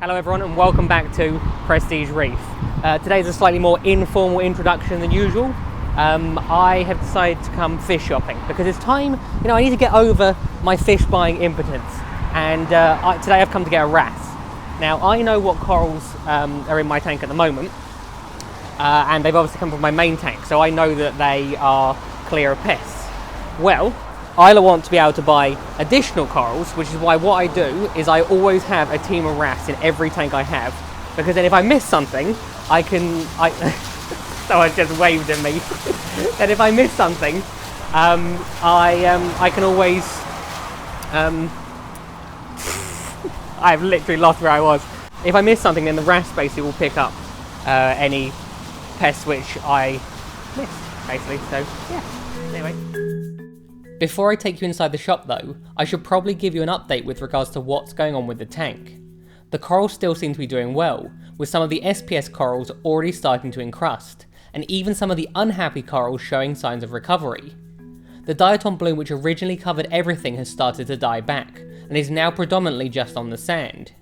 Hello everyone and welcome back to Prestige Reef. Today's a slightly more informal introduction than usual. I have decided to come fish shopping because it's time, I need to get over my fish buying impotence, and today I've come to get a wrasse. Now I know what corals are in my tank at the moment, and they've obviously come from my main tank, so I know that they are clear of pests. Well, I want to be able to buy additional corals, which is why what I do is I always have a team of wrasse in every tank I have, because then if I miss something, someone just waved at me. That if I miss something, I can always, I've literally lost where I was. If I miss something, then the wrasse basically will pick up any pests which I missed, basically, so yeah, anyway. Before I take you inside the shop though, I should probably give you an update with regards to what's going on with the tank. The corals still seem to be doing well, with some of the SPS corals already starting to encrust, and even some of the unhappy corals showing signs of recovery. The diatom bloom which originally covered everything has started to die back, and is now predominantly just on the sand.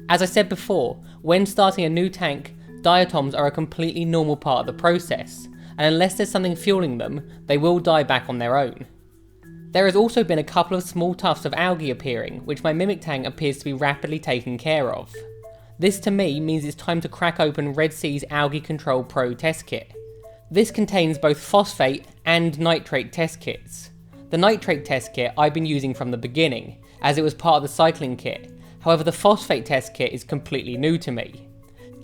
As I said before, when starting a new tank, diatoms are a completely normal part of the process, and unless there's something fueling them, they will die back on their own. There has also been a couple of small tufts of algae appearing, which my mimic tank appears to be rapidly taking care of. This to me means it's time to crack open Red Sea's Algae Control Pro test kit. This contains both phosphate and nitrate test kits. The nitrate test kit I've been using from the beginning, as it was part of the cycling kit, however the phosphate test kit is completely new to me.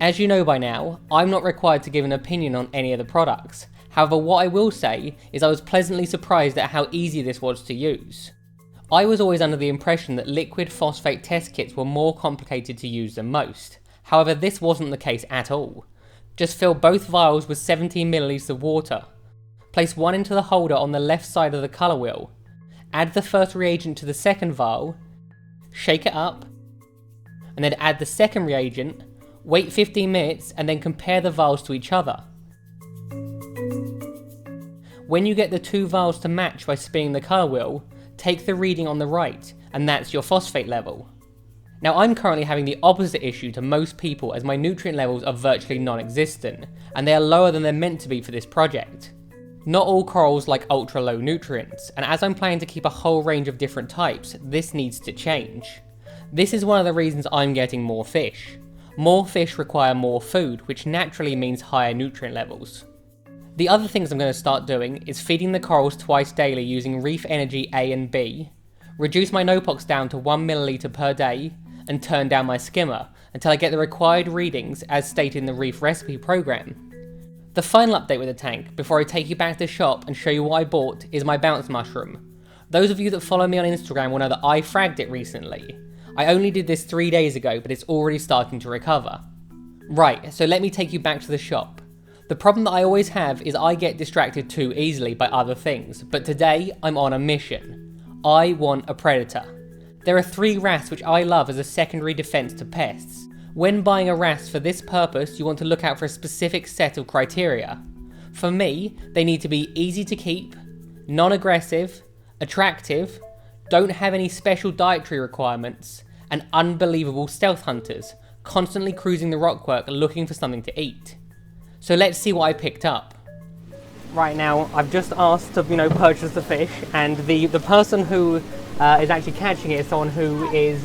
As you know by now, I'm not required to give an opinion on any of the products. However, what I will say is I was pleasantly surprised at how easy this was to use. I was always under the impression that liquid phosphate test kits were more complicated to use than most. However, this wasn't the case at all. Just fill both vials with 17 ml of water. Place one into the holder on the left side of the colour wheel. Add the first reagent to the second vial. Shake it up. And then add the second reagent. Wait 15 minutes and then compare the vials to each other. When you get the two vials to match by spinning the colour wheel, take the reading on the right, and that's your phosphate level. Now I'm currently having the opposite issue to most people, as my nutrient levels are virtually non-existent, and they are lower than they're meant to be for this project. Not all corals like ultra low nutrients, and as I'm planning to keep a whole range of different types, this needs to change. This is one of the reasons I'm getting more fish. More fish require more food, which naturally means higher nutrient levels. The other things I'm going to start doing is feeding the corals twice daily using Reef Energy A and B, reduce my Nopox down to 1 ml per day, and turn down my skimmer until I get the required readings as stated in the Reef recipe program. The final update with the tank, before I take you back to the shop and show you what I bought, is my bounce mushroom. Those of you that follow me on Instagram will know that I fragged it recently. I only did this 3 days ago, but it's already starting to recover. Right, so let me take you back to the shop. The problem that I always have is I get distracted too easily by other things, but today I'm on a mission. I want a predator. There are 3 wrasse which I love as a secondary defense to pests. When buying a wrasse for this purpose, you want to look out for a specific set of criteria. For me, they need to be easy to keep, non-aggressive, attractive, don't have any special dietary requirements, and unbelievable stealth hunters, constantly cruising the rockwork looking for something to eat. So let's see what I picked up. Right now, I've just asked to, purchase the fish, and the person who is actually catching it is someone who is,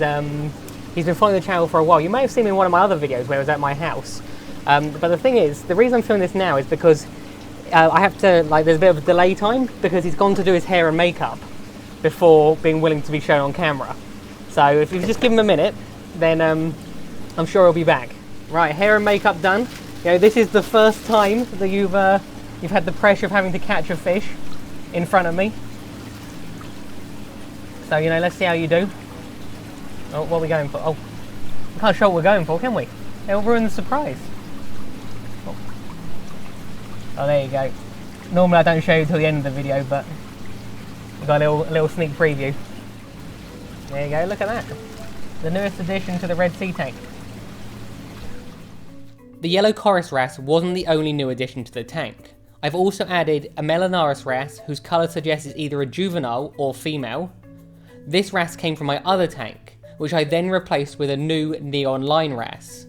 he's been following the channel for a while. You may have seen him in one of my other videos where I was at my house. But the thing is, the reason I'm filming this now is because I have to, there's a bit of a delay time because he's gone to do his hair and makeup before being willing to be shown on camera. So if you just give him a minute, then I'm sure he'll be back. Right, hair and makeup done. This is the first time that you've had the pressure of having to catch a fish in front of me. So, let's see how you do. Oh, what are we going for? Oh, we can't show what we're going for, can we? It'll ruin the surprise. Oh, there you go. Normally I don't show you till the end of the video, but we've got a little sneak preview. There you go, look at that. The newest addition to the Red Sea tank. The yellow chorus wrasse wasn't the only new addition to the tank. I've also added a Melanaris wrasse whose colour suggests it's either a juvenile or female. This wrasse came from my other tank, which I then replaced with a new neon line wrasse.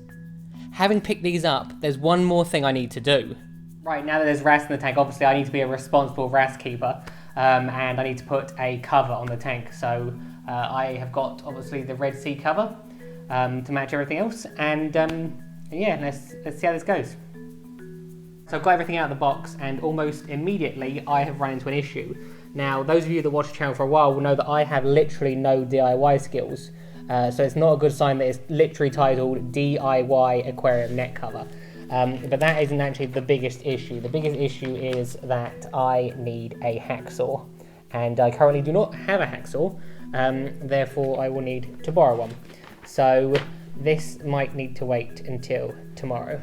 Having picked these up, there's one more thing I need to do. Right, now that there's wrasse in the tank, obviously I need to be a responsible wrasse keeper, and I need to put a cover on the tank. So I have got obviously the Red Sea cover to match everything else, and yeah, let's see how this goes. So I've got everything out of the box, and almost immediately I have run into an issue. Now, those of you that watch the channel for a while will know that I have literally no DIY skills. So it's not a good sign that it's literally titled DIY aquarium net cover. But that isn't actually the biggest issue. The biggest issue is that I need a hacksaw. And I currently do not have a hacksaw, therefore I will need to borrow one. So this might need to wait until tomorrow.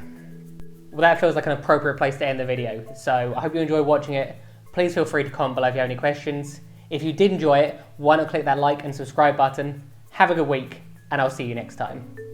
Well, that feels like an appropriate place to end the video. So I hope you enjoyed watching it. Please feel free to comment below if you have any questions. If you did enjoy it, why not click that like and subscribe button. Have a good week, and I'll see you next time.